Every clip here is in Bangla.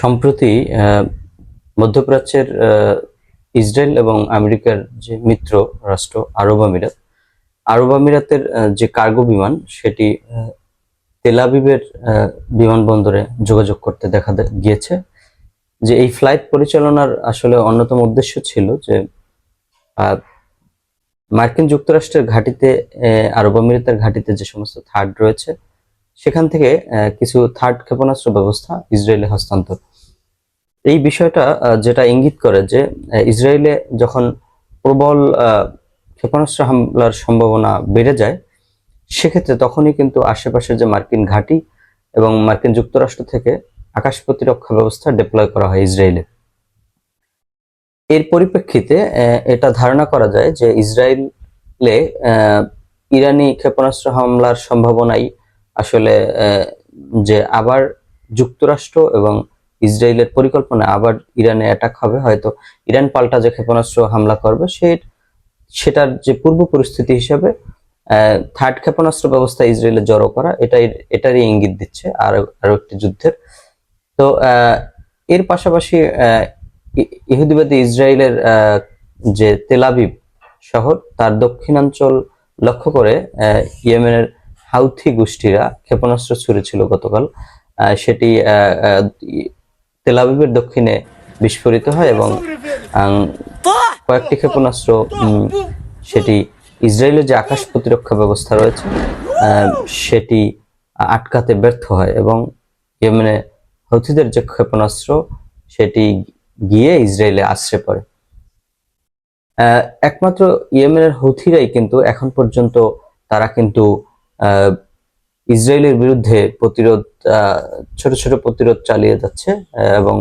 সম্প্রতি মধ্যপ্রাচ্যের ইসরায়েল এবং আমেরিকার যে মিত্র রাষ্ট্র আরব আমিরাতের যে কার্গো বিমান সেটি তেল আবিবের বিমানবন্দরে যোগাযোগ করতে দেখা গিয়েছে। যে এই ফ্লাইট পরিচালনার আসলে অন্যতম উদ্দেশ্য ছিল যে মার্কিন যুক্তরাষ্ট্রের ঘাঁটিতে, আরব আমিরাতের ঘাঁটিতে যে সমস্ত থার্ড রয়েছে সেখান থেকে কিছু থার্ড ক্ষেপণাস্ত্র ব্যবস্থা ইসরায়েলে হস্তান্তর। এই বিষয়টা যেটা ইঙ্গিত করে যে ইসরায়েলে যখন প্রবল ক্ষেপণাস্ত্র হামলার সম্ভাবনা বেড়ে যায়, সেক্ষেত্রে তখনই কিন্তু আশেপাশের যে মার্কিন ঘাঁটি এবং মার্কিন যুক্তরাষ্ট্র থেকে আকাশ প্রতিরক্ষা ব্যবস্থা ডিপ্লয় করা হয় ইসরায়েলে। এর পরিপ্রেক্ষিতে এটা ধারণা করা যায় যে ইসরায়েলে ইরানি ক্ষেপণাস্ত্র হামলার সম্ভাবনাই আসলে যে আবার যুক্তরাষ্ট্র এবং ইসরায়েলের পরিকল্পনা আবার ইরানে অ্যাটাক হবে, হয়তো ইরান পাল্টা যে ক্ষেপণাস্ত্র হামলা করবে সেটার যে পূর্ব পরিস্থিতি হিসেবে থার্ড ক্ষেপণাস্ত্র ব্যবস্থা ইসরায়েলে জড়ো করা এটারই ইঙ্গিত দিচ্ছে আরো একটি যুদ্ধের। তো এর পাশাপাশি ইহুদিবাদী ইসরায়েলের যে তেল আবিব শহর তার দক্ষিণাঞ্চল লক্ষ্য করে ইয়েমেনের হাউথি গোষ্ঠীরা ক্ষেপণাস্ত্র ছুড়েছিল গতকাল। সেটি তেল আবিবের দক্ষিণে বিস্ফোরিত হয় এবং কয়েকটি ক্ষেপণাস্ত্র সেটি ইসরায়েলের যে আকাশ প্রতিরক্ষা ব্যবস্থা রয়েছে সেটি আটকাতে ব্যর্থ হয় এবং ইয়েমেনে হুথিদের যে ক্ষেপণাস্ত্র সেটি গিয়ে ইসরায়েলে আশ্রয় পড়ে। একমাত্র ইয়েমেনের হুথিরাই কিন্তু এখন পর্যন্ত তারা কিন্তু ইসরায়েলের বিরুদ্ধে ছোট ছোট প্রতিরোধ চালিয়ে যাচ্ছে এবং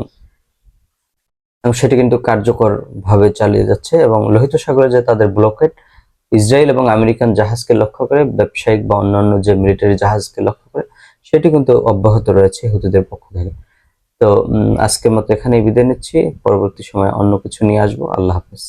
সেটি কিন্তু কার্যকর ভাবে চালিয়ে যাচ্ছে এবং লোহিত সাগরে যে তাদের ব্লকেড ইসরায়েল এবং আমেরিকান জাহাজকে লক্ষ্য করে, ব্যবসায়িক বা অন্যান্য যে মিলিটারি জাহাজকে লক্ষ্য করে, সেটি কিন্তু অব্যাহত রয়েছে হুথিদের পক্ষ থেকে। তো আজকের মতো এখানেই বিদায় নিচ্ছি, পরবর্তী সময়ে অন্য কিছু নিয়ে আসবো। আল্লাহ হাফেজ।